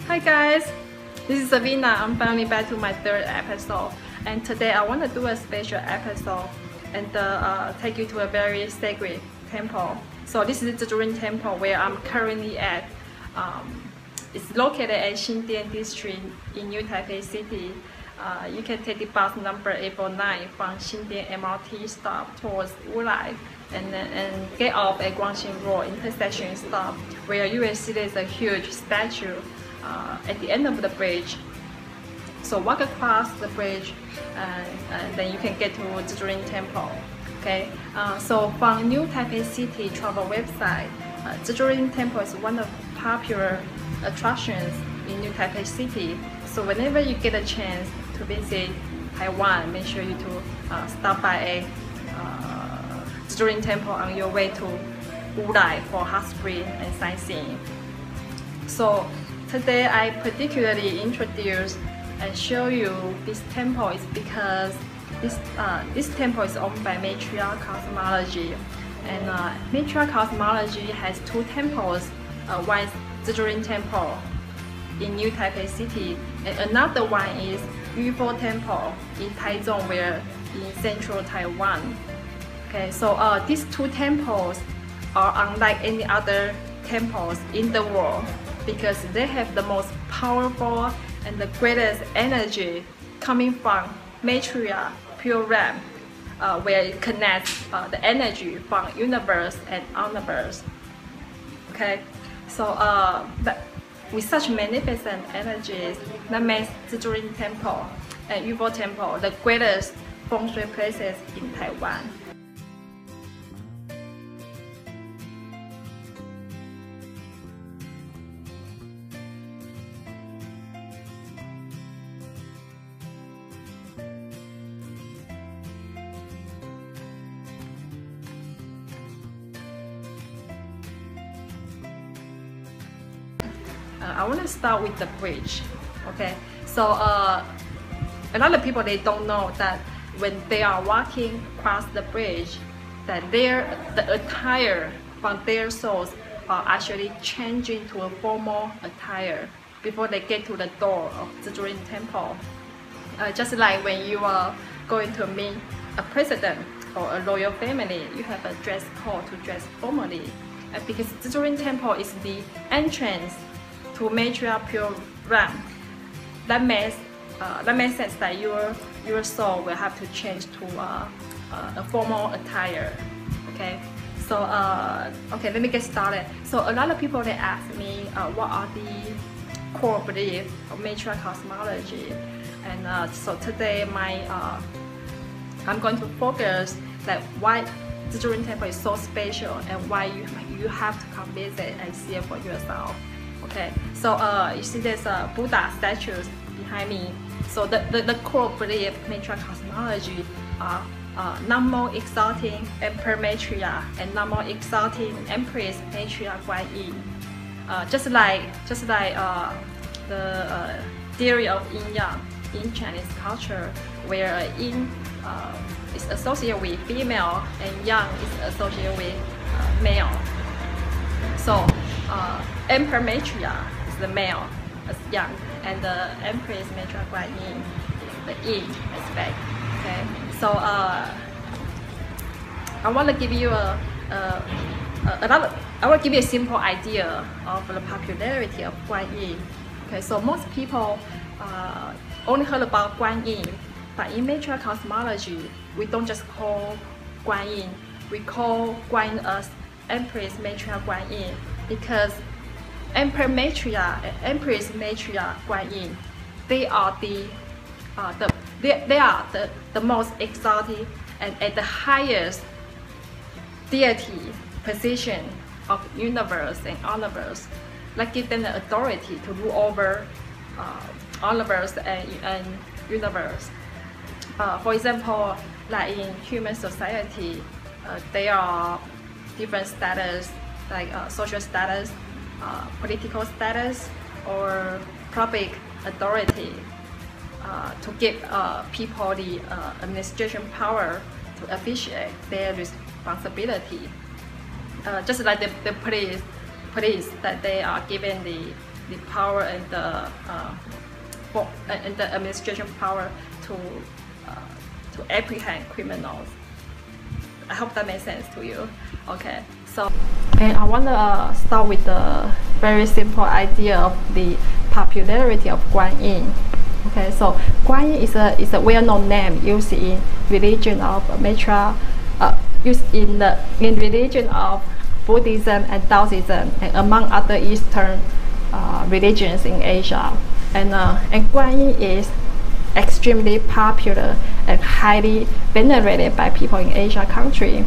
Hi guys, this is Savina. I'm finally back to my third episode, and today I want to do a special episode and take you to a very sacred temple. So this is the Zizhulin Temple where I'm currently at. It's located at Xindian district in New Taipei City. You can take the bus number 849 from Xindian MRT stop towards Wulai and get off at Guangxin Road Intersection stop, where you will see there's a huge statue at the end of the bridge. So walk across the bridge and then you can get to Zizhulin Temple. Okay, so from New Taipei City travel website, Zizhulin Temple is one of the popular attractions in New Taipei City. So whenever you get a chance to visit Taiwan, make sure you to stop by a Zizhulin Temple on your way to Wulai for hot spring and sightseeing. So today I particularly introduce and show you this temple is because this temple is owned by Maitreya Cosmology, and Maitreya Cosmology has two temples. One is Zizhulin Temple in New Taipei City, and another one is Yufo Temple in Taizhong, where in central Taiwan. Okay, so these two temples are unlike any other temples in the world because they have the most powerful and the greatest energy coming from Maitreya Pure Realm, where it connects the energy from universe and universe. Okay, so with such magnificent energies, that makes Zizhulin Temple and Yufo Temple the greatest feng shui places in Taiwan. I want to start with the bridge. Okay, so a lot of people, they don't know that when they are walking across the bridge, that the attire from their souls are actually changing to a formal attire before they get to the door of Zizhulin Temple. Just like when you are going to meet a president or a royal family, you have a dress code to dress formally. Because Zizhulin Temple is the entrance to Maitreya Pure Realm, that makes sense that your soul will have to change to a formal attire. Okay, so okay, let me get started. So a lot of people, they ask me what are the core beliefs of Maitreya Cosmology, and so today I'm going to focus that why Zizhulin Temple is so special and why you have to come visit and see it for yourself. Okay, so you see there's Buddha statues behind me. So the core belief of Maitreya Cosmology are Namo exalting Emperor Maitreya and Namo exalting Empress Maitreya Guanyin. Just like the theory of Yin Yang in Chinese culture, where Yin is associated with female and Yang is associated with male. So Emperor Maitreya is the male, as Yang, and the Empress Maitreya Guanyin is the Yin aspect. Okay, so I want to give you a simple idea of the popularity of Guanyin. Okay, so most people only heard about Guanyin, but in Maitreya Cosmology, we don't just call Guanyin, we call Guanyin as Empress Maitreya Guanyin, because Emperor Maitreya and Empress Maitreya Guanyin, they are the most exalted and at the highest deity position of universe and universe, like give them the authority to rule over universe and universe. For example, like in human society, there are different status, like social status, political status, or public authority, to give people the administration power to officiate their responsibility. Just like the police that they are given the the power and the administration power to apprehend criminals. I hope that makes sense to you. Okay, so and I want to start with the very simple idea of the popularity of Guanyin. Okay, so Guanyin is a well-known name used in religion of Maitreya, used in religion of Buddhism and Taoism, and among other Eastern religions in Asia. And Guanyin is extremely popular and highly venerated by people in Asia country.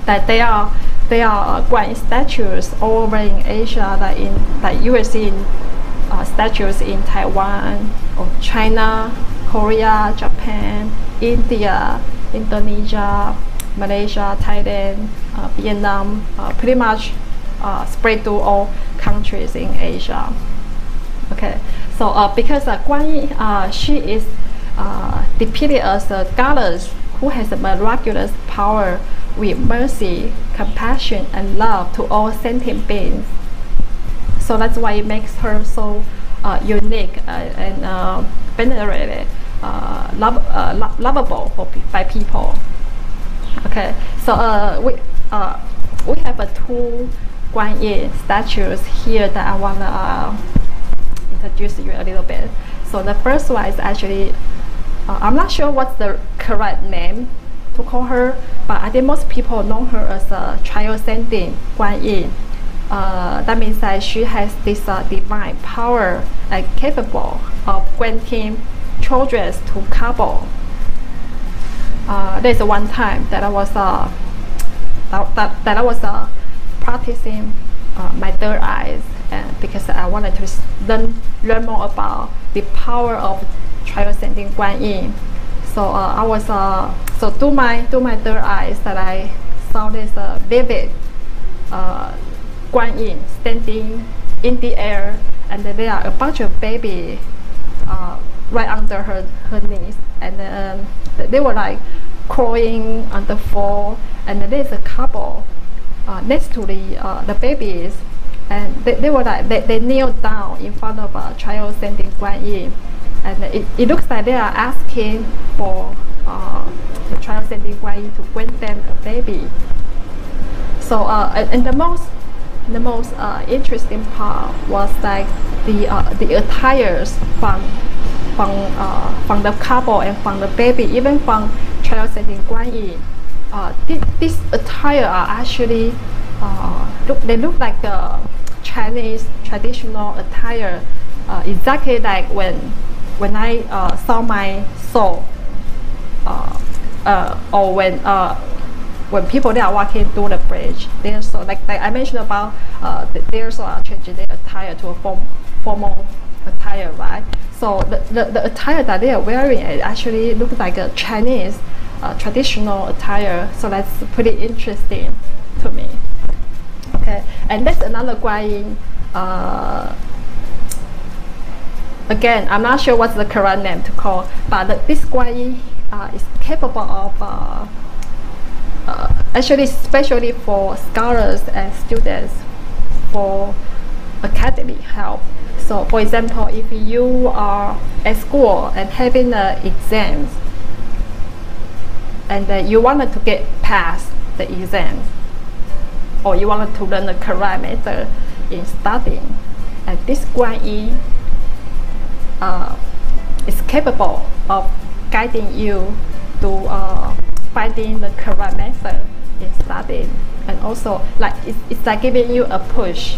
That there are Guanyin statues all over in Asia. Like you will see statues in Taiwan, or China, Korea, Japan, India, Indonesia, Malaysia, Thailand, Vietnam, pretty much spread to all countries in Asia. Okay, so because Guanyin, she is depicted as a goddess who has a miraculous power with mercy, compassion, and love to all sentient beings. So that's why it makes her so unique and venerated, lovable by people. Okay, so we have two Guanyin statues here that I want to introduce you a little bit. So the first one is actually, I'm not sure what's the correct name to call her, but I think most people know her as a transcending Guanyin. That means that she has this divine power and capable of granting children to couple. There's one time that I was practicing my third eyes, and because I wanted to learn more about the power of transcending Guanyin. So I was so through my third eyes that I saw this vivid Guanyin standing in the air, and then there are a bunch of babies right under her knees, and then they were like crawling on the floor, and then there's a couple next to the babies, and they were like they kneel down in front of a child standing Guanyin, and it looks like they are asking for the child standing Guanyin to grant them a baby. So and the most interesting part was like the attires from the couple and from the baby, even from child standing Guanyin. This attire are actually they look like the Chinese traditional attire, exactly like when I saw my soul, or when people they are walking through the bridge. There's so like I mentioned about there's changing their attire to a formal attire, right? So the attire that they are wearing actually looks like a Chinese traditional attire. So that's pretty interesting to me. Okay, and that's another Guanyin. Again, I'm not sure what's the correct name to call, but this Guanyin is capable of actually, especially for scholars and students, for academic help. So, for example, if you are at school and having exams, and you wanted to get past the exams, or you wanted to learn the correct method in studying, and this Guanyin is capable of guiding you to finding the correct method in studying, and also like it's like giving you a push.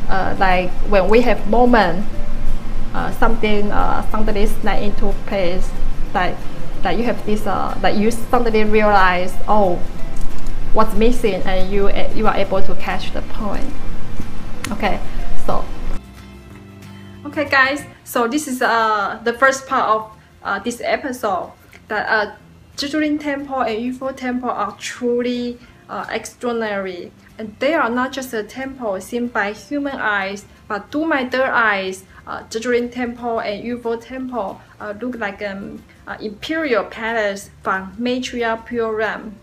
Like when we have moment, something suddenly snap into place, like you have this, like you suddenly realize, oh, what's missing, and you are able to catch the point. Okay, so okay, guys. So this is the first part of this episode. That Zizhulin Temple and Yufo Temple are truly extraordinary, and they are not just a temple seen by human eyes, but through my third eyes, Zizhulin Temple and Yufo Temple look like an imperial palace from Maitreya Pure Realm.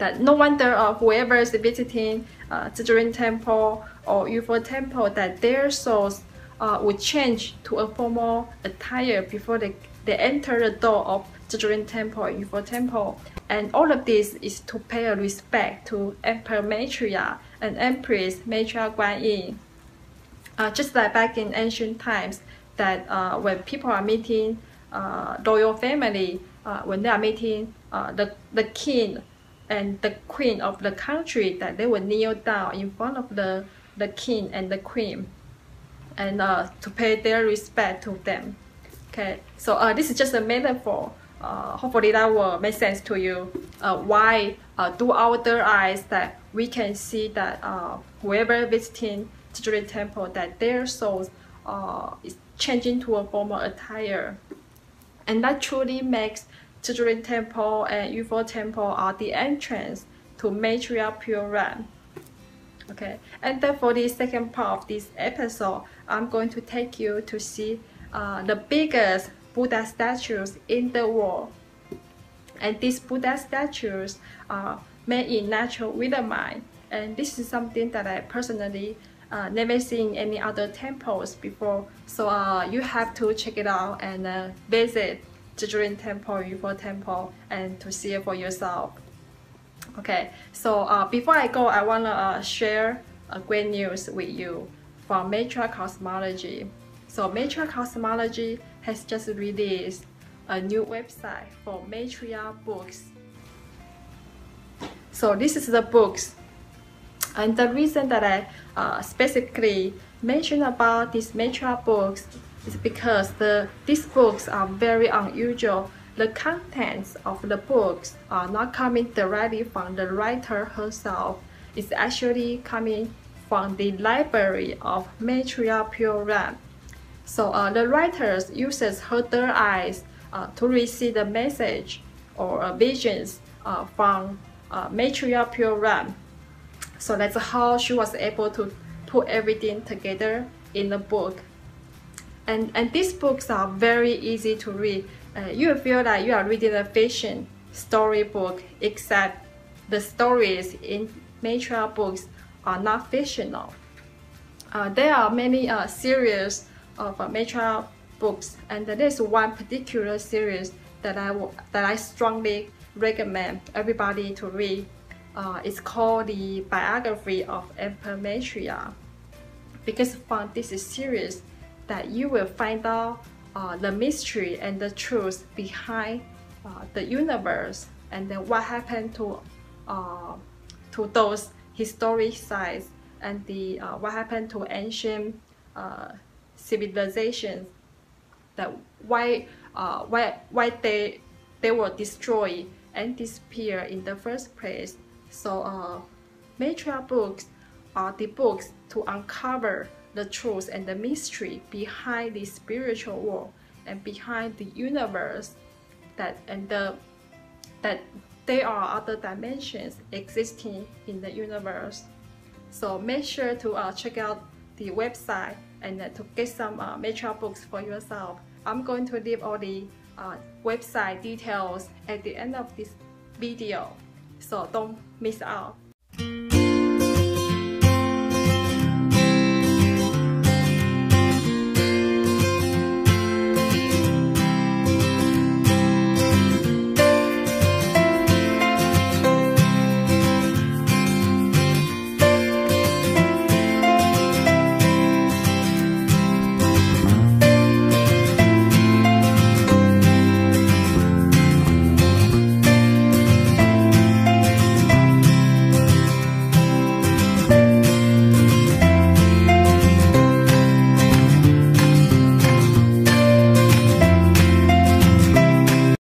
That no wonder whoever is visiting Zizhulin Temple or Yufo Temple, that their souls would change to a formal attire before they enter the door of Zizhulin Temple and Yufo Temple. And all of this is to pay a respect to Emperor Maitreya and Empress Maitreya Guanyin. Just like back in ancient times, that when people are meeting royal family, when they are meeting the king and the queen of the country, that they will kneel down in front of the king and the queen, and to pay their respect to them. Okay, so this is just a metaphor. Hopefully that will make sense to you. Why through our third eyes that we can see that whoever visiting Zizhulin Temple, that their souls is changing to a formal attire, and that truly makes Zizhulin Temple and Yufo Temple the entrance to Maitreya Pure Realm. Okay, and then for the second part of this episode, I'm going to take you to see the biggest Buddha statues in the world. And these Buddha statues are made in natural Willemite, and this is something that I personally never seen in any other temples before. So you have to check it out and visit Zizhulin Temple, Yufo Temple, and to see it for yourself. Okay, so before I go, I want to share great news with you from Maitreya Cosmology. So Maitreya Cosmology has just released a new website for Maitreya books. So this is the books, and the reason that I specifically mention about these Maitreya books is because these books are very unusual. The contents of the books are not coming directly from the writer herself. It's actually coming from the library of Maitreya Pure Realm. So the writer uses her third eyes to receive the message or visions from Maitreya Pure Realm. So that's how she was able to put everything together in the book. And these books are very easy to read. You feel like you are reading a fiction storybook, except the stories in Maitreya books are not fictional. There are many series of Maitreya books, and there's one particular series that I strongly recommend everybody to read. It's called the Biography of Emperor Maitreya, because from this series that you will find out the mystery and the truth behind the universe, and then what happened to those historic sites, and what happened to ancient civilizations, that why they were destroyed and disappear in the first place. So Maitreya books are the books to uncover the truth and the mystery behind the spiritual world and behind the universe, that there are other dimensions existing in the universe. So make sure to check out the website and to get some Maitreya books for yourself. I'm going to leave all the website details at the end of this video, so don't miss out.